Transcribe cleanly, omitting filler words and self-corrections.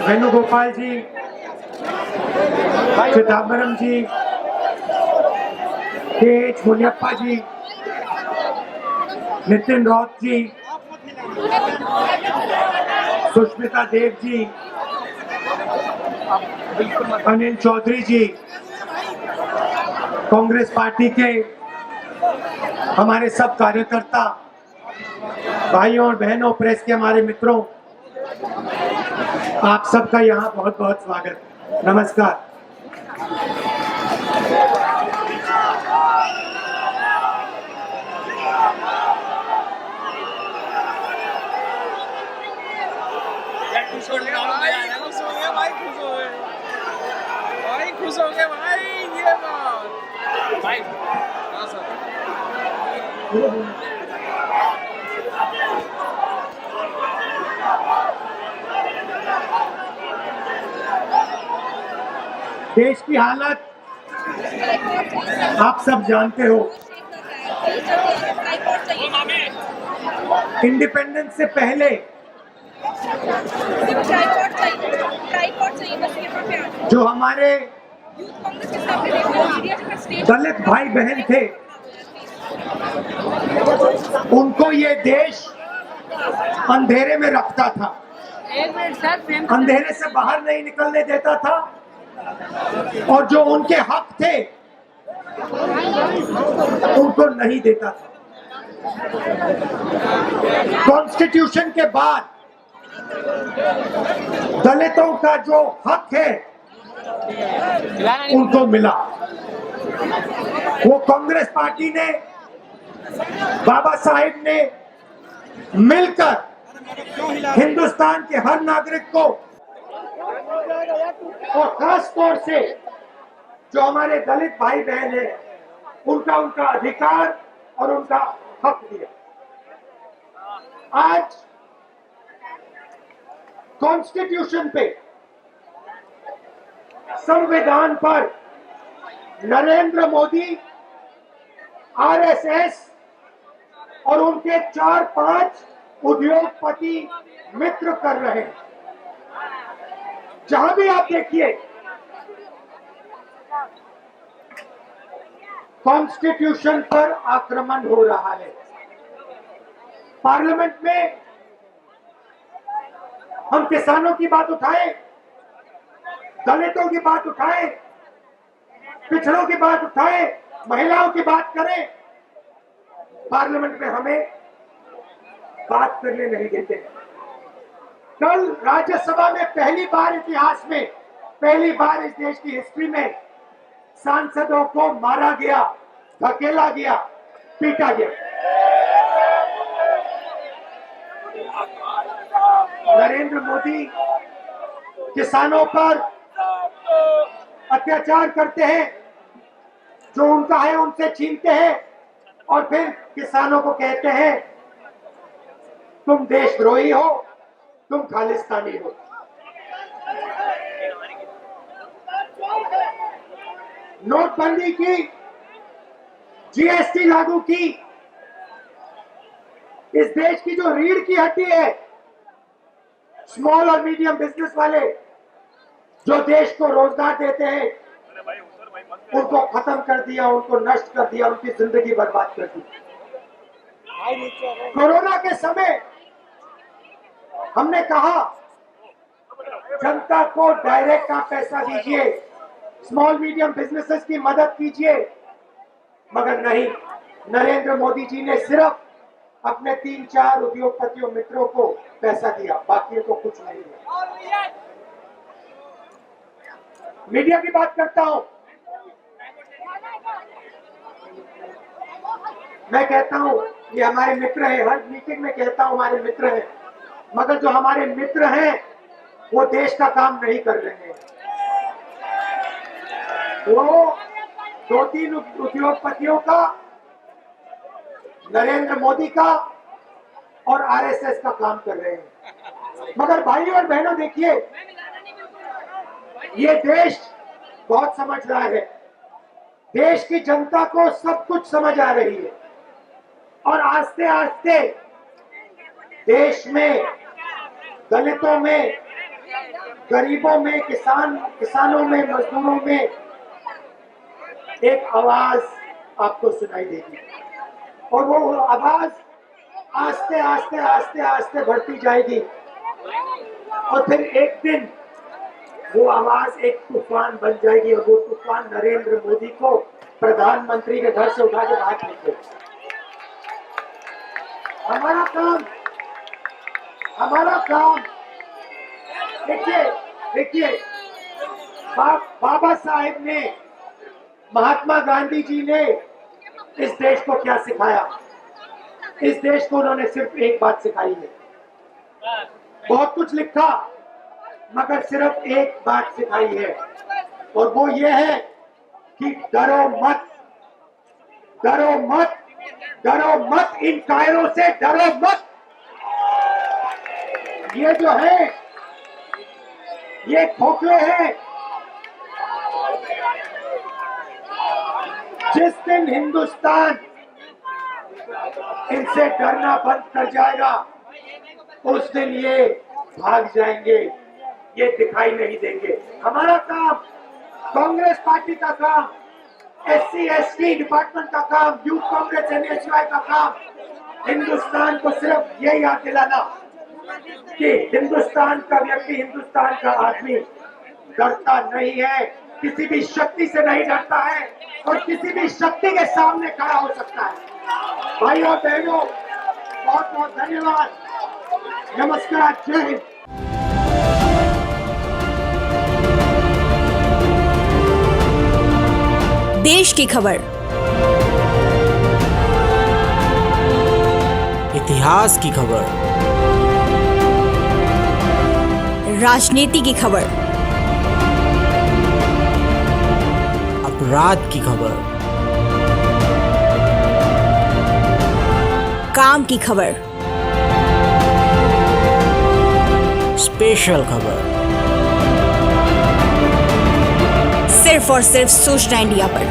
वेणुगोपाल जी, चिदम्बरम जी, के मुनियप्पा जी, नितिन राउत जी, सुष्मिता देव जी, अनिल चौधरी जी, कांग्रेस पार्टी के हमारे सब कार्यकर्ता भाइयों और बहनों, प्रेस के हमारे मित्रों, आप सबका यहाँ बहुत बहुत स्वागत। नमस्कार। खुश हो गए भाई, ये बात भाई। हाँ सर। देश की हालत आप सब जानते हो। इंडिपेंडेंस से पहले जो हमारे दलित भाई बहन थे, उनको ये देश अंधेरे में रखता था, अंधेरे से बाहर नहीं निकलने देता था, और जो उनके हक थे उनको नहीं देता था। कॉन्स्टिट्यूशन के बाद दलितों का जो हक है उनको मिला। वो कांग्रेस पार्टी ने, बाबा साहेब ने मिलकर हिंदुस्तान के हर नागरिक को, और खास तौर से जो हमारे दलित भाई बहन हैं, उनका अधिकार और उनका हक दिया। आज कॉन्स्टिट्यूशन पे, संविधान पर नरेंद्र मोदी, आरएसएस और उनके 4-5 उद्योगपति मित्र कर रहे हैं। जहां भी आप देखिए, कॉन्स्टिट्यूशन पर आक्रमण हो रहा है। पार्लियामेंट में हम किसानों की बात उठाएं, दलितों की बात उठाएं, पिछड़ों की बात उठाएं, महिलाओं की बात करें, पार्लियामेंट में हमें बात करने नहीं देते। कल राज्यसभा में पहली बार इतिहास में, पहली बार इस देश की हिस्ट्री में सांसदों को मारा गया, धकेला गया, पीटा गया। नरेंद्र मोदी किसानों पर अत्याचार करते हैं, जो उनका है उनसे छीनते हैं, और फिर किसानों को कहते हैं तुम देशद्रोही हो, तुम खालिस्तानी हो। नोटबंदी की, जीएसटी लागू की, इस देश की जो रीढ़ की हड्डी है, स्मॉल और मीडियम बिजनेस वाले, जो देश को रोजगार देते हैं, उनको खत्म कर दिया, उनको नष्ट कर दिया, उनकी जिंदगी बर्बाद कर दी। कोरोना के समय हमने कहा जनता को डायरेक्ट का पैसा दीजिए, स्मॉल मीडियम बिजनेसेस की मदद कीजिए, मगर नहीं, नरेंद्र मोदी जी ने सिर्फ अपने 3-4 उद्योगपतियों मित्रों को पैसा दिया, बाकी को कुछ नहीं दिया। मीडिया की बात करता हूं, मैं कहता हूं ये हमारे मित्र हैं, हर मीटिंग में कहता हूं हमारे मित्र हैं, मगर जो हमारे मित्र हैं वो देश का काम नहीं कर रहे हैं। वो 2-3 उद्योगपतियों का, नरेंद्र मोदी का और आरएसएस का काम कर रहे हैं। मगर भाइयों और बहनों देखिए, ये देश बहुत समझदार है, देश की जनता को सब कुछ समझ आ रही है, और आस्ते आस्ते देश में दलितों में गरीबों में, किसानों में, मजदूरों में एक आवाज आपको सुनाई देगी और वो आवाज आस्ते आस्ते आस्ते आस्ते बढ़ती जाएगी और फिर एक दिन वो आवाज एक तूफान बन जाएगी और वो तूफान नरेंद्र मोदी को प्रधानमंत्री के घर से उठा के बाहर फेंक देगा। हमारा काम देखिए बाबा साहेब ने, महात्मा गांधी जी ने इस देश को क्या सिखाया? इस देश को उन्होंने सिर्फ एक बात सिखाई है। बहुत कुछ लिखा मगर सिर्फ एक बात सिखाई है और वो ये है कि डरो मत, डरो मत, डरो मत, इन कायरों से डरो मत। ये जो है ये खोखले हैं। जिस दिन हिंदुस्तान इनसे डरना बंद कर जाएगा उस दिन ये भाग जाएंगे, ये दिखाई नहीं देंगे। हमारा काम, कांग्रेस पार्टी का काम, SC ST डिपार्टमेंट का काम, यूथ कांग्रेस NSY का काम हिंदुस्तान को सिर्फ ये याद दिलाना कि हिंदुस्तान का व्यक्ति, हिंदुस्तान का आदमी डरता नहीं है, किसी भी शक्ति से नहीं डरता है और किसी भी शक्ति के सामने खड़ा हो सकता है। भाइयों और बहनों, बहुत बहुत धन्यवाद, नमस्कार, जय हिंद। देश की खबर, इतिहास की खबर, राजनीति की खबर, अपराध की खबर, काम की खबर, स्पेशल खबर, सिर्फ और सिर्फ सूचना इंडिया पर।